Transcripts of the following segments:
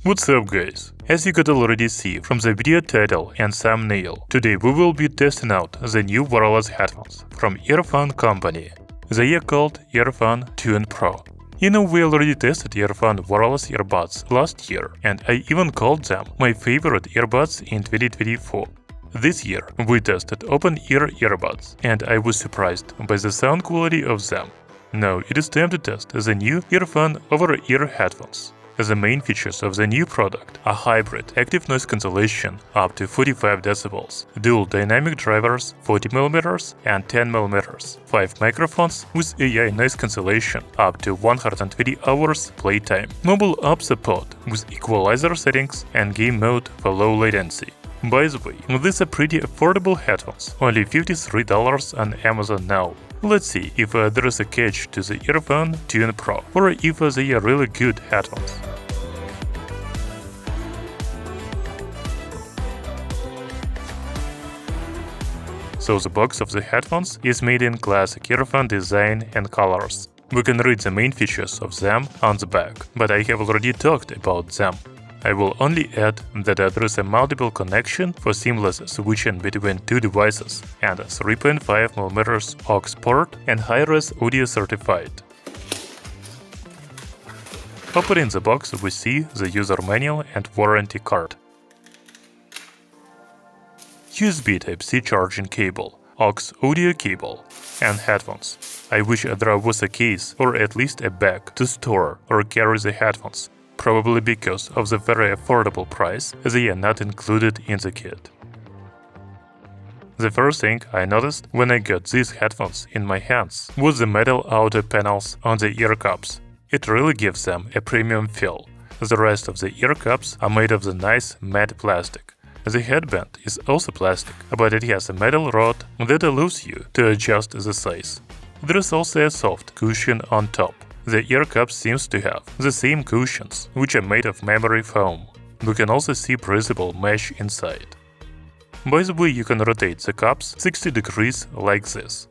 What's up guys? As you could already see from the video title and thumbnail, today we will be testing out the new wireless headphones from EarFun company. They are called EarFun Tune Pro. You know, we already tested EarFun wireless earbuds last year, and I even called them my favorite earbuds in 2024. This year we tested open-ear earbuds, and I was surprised by the sound quality of them. Now it is time to test the new EarFun over-ear headphones. The main features of the new product are hybrid active noise cancellation up to 45 decibels, dual dynamic drivers 40mm and 10mm, 5 microphones with AI noise cancellation up to 120 hours playtime, mobile app support with equalizer settings and game mode for low latency. By the way, these are pretty affordable headphones, only $53 on Amazon now. Let's see if there is a catch to the EarFun Tune Pro, or if they are really good headphones. So the box of the headphones is made in classic EarFun design and colors. We can read the main features of them on the back, but I have already talked about them. I will only add that there is a multiple connection for seamless switching between two devices and 3.5mm aux port and high-res audio certified. Opening the box, we see the user manual and warranty card. USB Type-C charging cable, aux audio cable, and headphones. I wish there was a case or at least a bag to store or carry the headphones. Probably because of the very affordable price, they are not included in the kit. The first thing I noticed when I got these headphones in my hands was the metal outer panels on the ear cups. It really gives them a premium feel. The rest of the ear cups are made of the nice matte plastic. The headband is also plastic, but it has a metal rod that allows you to adjust the size. There is also a soft cushion on top. The ear cups seems to have the same cushions, which are made of memory foam. We can also see breathable mesh inside. By the way, you can rotate the cups 60 degrees like this.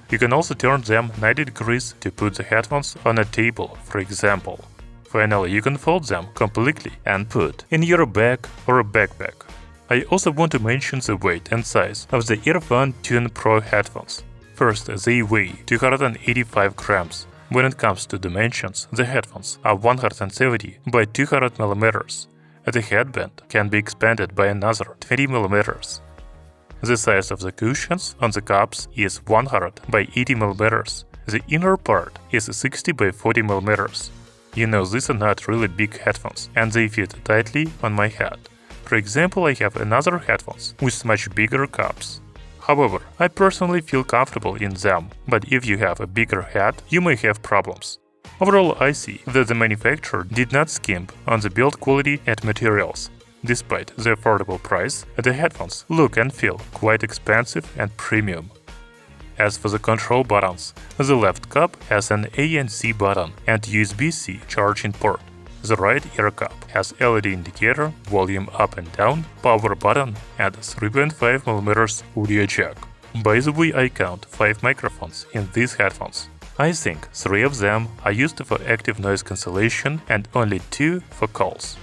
You can also turn them 90 degrees to put the headphones on a table, for example. Finally, you can fold them completely and put in your bag or a backpack. I also want to mention the weight and size of the EarFun Tune Pro headphones. First, they weigh 285 grams. When it comes to dimensions, the headphones are 170 by 200mm. The headband can be expanded by another 20mm. The size of the cushions on the cups is 100 by 80mm. The inner part is 60 by 40mm. You know, these are not really big headphones, and they fit tightly on my head. For example, I have another headphones with much bigger cups. However, I personally feel comfortable in them, but if you have a bigger head, you may have problems. Overall, I see that the manufacturer did not skimp on the build quality and materials. Despite the affordable price, the headphones look and feel quite expensive and premium. As for the control buttons, the left cup has an ANC button and USB-C charging port. The right ear cup has LED indicator, volume up and down, power button, and 3.5mm audio jack. By the way, I count 5 microphones in these headphones. I think 3 of them are used for active noise cancellation and only 2 for calls.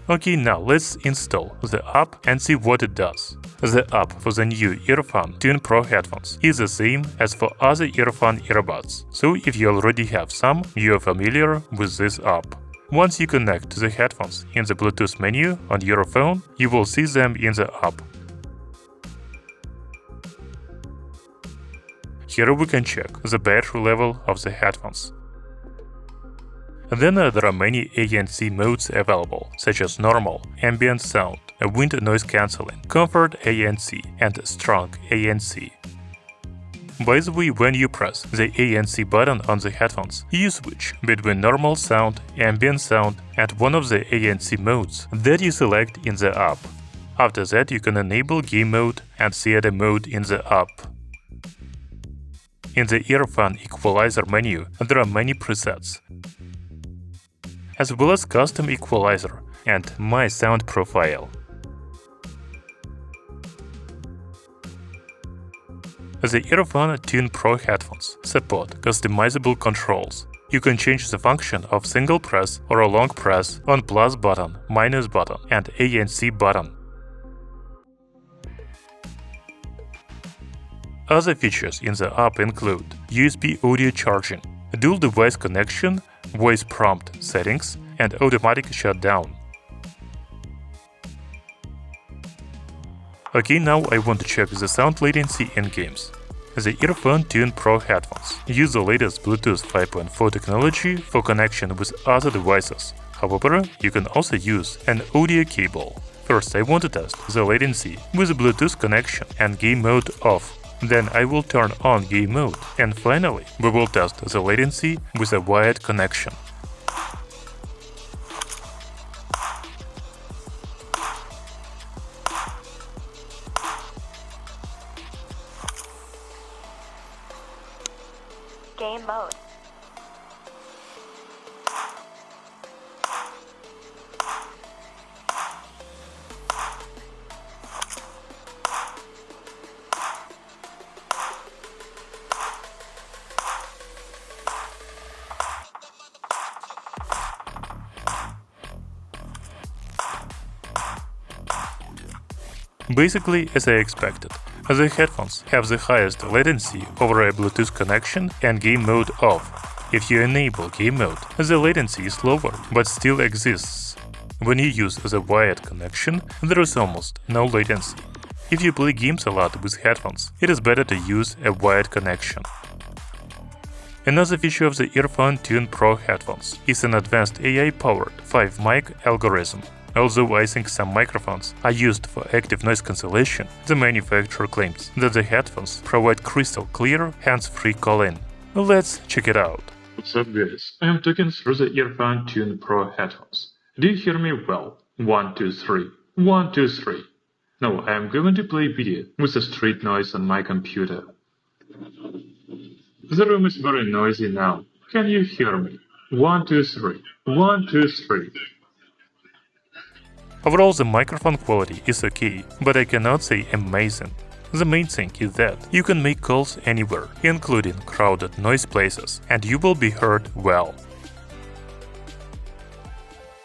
Okay, now let's install the app and see what it does. The app for the new EarFun Tune Pro headphones is the same as for other EarFun earbuds, so if you already have some, you are familiar with this app. Once you connect the headphones in the Bluetooth menu on your phone, you will see them in the app. Here we can check the battery level of the headphones. Then there are many ANC modes available, such as normal, ambient sound, wind noise cancelling, comfort ANC, and strong ANC. By the way, when you press the ANC button on the headphones, you switch between normal sound, ambient sound, and one of the ANC modes that you select in the app. After that, you can enable game mode and theater mode in the app. In the EarFun equalizer menu, there are many presets, as well as custom equalizer and my sound profile. The EarFun Tune Pro headphones support customizable controls. You can change the function of single press or a long press on plus button, minus button, and ANC button. Other features in the app include USB audio charging, dual device connection, voice prompt settings, and automatic shutdown. Okay, now I want to check the sound latency in games. The EarFun Tune Pro headphones use the latest Bluetooth 5.4 technology for connection with other devices. However, you can also use an audio cable. First, I want to test the latency with a Bluetooth connection and game mode off. Then I will turn on game mode, and finally, we will test the latency with a wired connection. Game mode. Basically, as I expected, the headphones have the highest latency over a Bluetooth connection and game mode off. If you enable game mode, the latency is lower, but still exists. When you use the wired connection, there is almost no latency. If you play games a lot with headphones, it is better to use a wired connection. Another feature of the EarFun Tune Pro headphones is an advanced AI-powered 5-mic algorithm. Although I think some microphones are used for active noise cancellation, the manufacturer claims that the headphones provide crystal clear, hands-free call-in. Let's check it out. What's up, guys? I am talking through the EarFun Tune Pro headphones. Do you hear me well? 1, 2, 3. 1, 2, 3. Now I am going to play video with a street noise on my computer. The room is very noisy now. Can you hear me? 1, 2, 3. 1, 2, 3. Overall, the microphone quality is okay, but I cannot say amazing. The main thing is that you can make calls anywhere, including crowded noise places, and you will be heard well.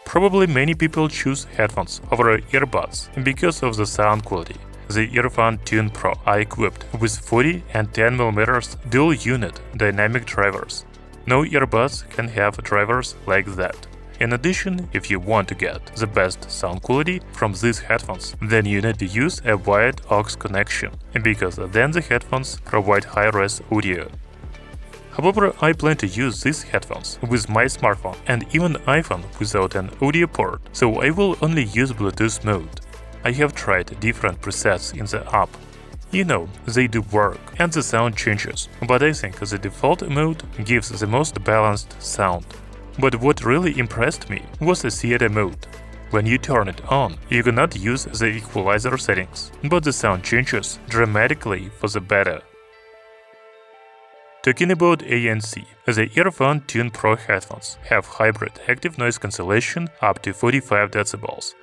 Probably many people choose headphones over earbuds because of the sound quality. The EarFun Tune Pro are equipped with 40 and 10mm dual unit dynamic drivers. No earbuds can have drivers like that. In addition, if you want to get the best sound quality from these headphones, then you need to use a wired aux connection, because then the headphones provide high-res audio. However, I plan to use these headphones with my smartphone and even iPhone without an audio port, so I will only use Bluetooth mode. I have tried different presets in the app. You know, they do work and the sound changes, but I think the default mode gives the most balanced sound. But what really impressed me was the theater mode. When you turn it on, you cannot use the equalizer settings, but the sound changes dramatically for the better. Talking about ANC, the EarFun Tune Pro headphones have hybrid active noise cancellation up to 45 decibels.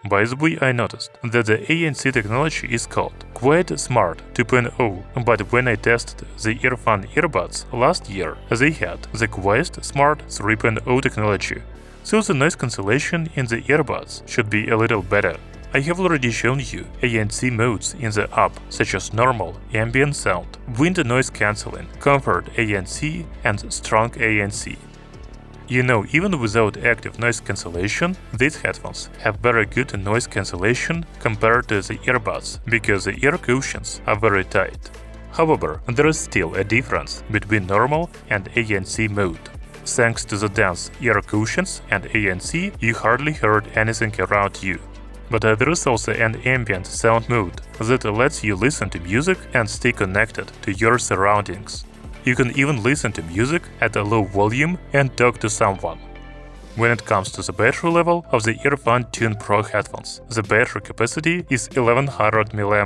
By the way, I noticed that the ANC technology is called Quiet Smart 2.0, but when I tested the EarFun earbuds last year, they had the Quiet Smart 3.0 technology, so the noise cancellation in the earbuds should be a little better. I have already shown you ANC modes in the app, such as normal, ambient sound, wind noise cancelling, comfort ANC, and strong ANC. You know, even without active noise cancellation, these headphones have very good noise cancellation compared to the earbuds, because the ear cushions are very tight. However, there is still a difference between normal and ANC mode. Thanks to the dense ear cushions and ANC, you hardly heard anything around you. But there is also an ambient sound mode that lets you listen to music and stay connected to your surroundings. You can even listen to music at a low volume and talk to someone. When it comes to the battery level of the EarFun Tune Pro headphones, the battery capacity is 1100 mAh.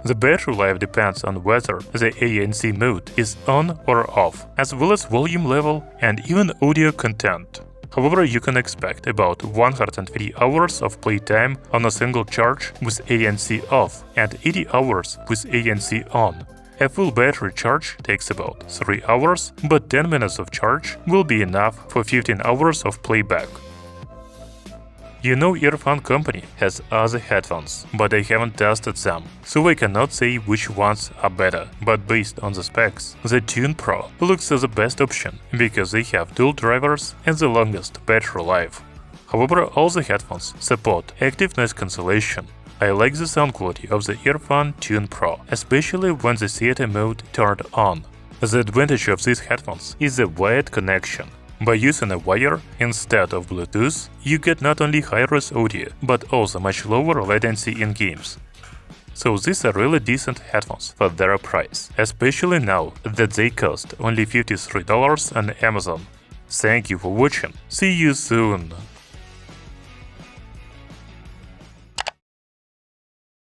The battery life depends on whether the ANC mode is on or off, as well as volume level and even audio content. However, you can expect about 103 hours of playtime on a single charge with ANC off and 80 hours with ANC on. A full battery charge takes about 3 hours, but 10 minutes of charge will be enough for 15 hours of playback. You know, EarFun company has other headphones, but I haven't tested them, so I cannot say which ones are better. But based on the specs, the Tune Pro looks as the best option because they have dual drivers and the longest battery life. However, all the headphones support active noise cancellation. I like the sound quality of the EarFun Tune Pro, especially when the theater mode turned on. The advantage of these headphones is the wired connection. By using a wire instead of Bluetooth, you get not only high-res audio, but also much lower latency in games. So these are really decent headphones for their price, especially now that they cost only $53 on Amazon. Thank you for watching, see you soon!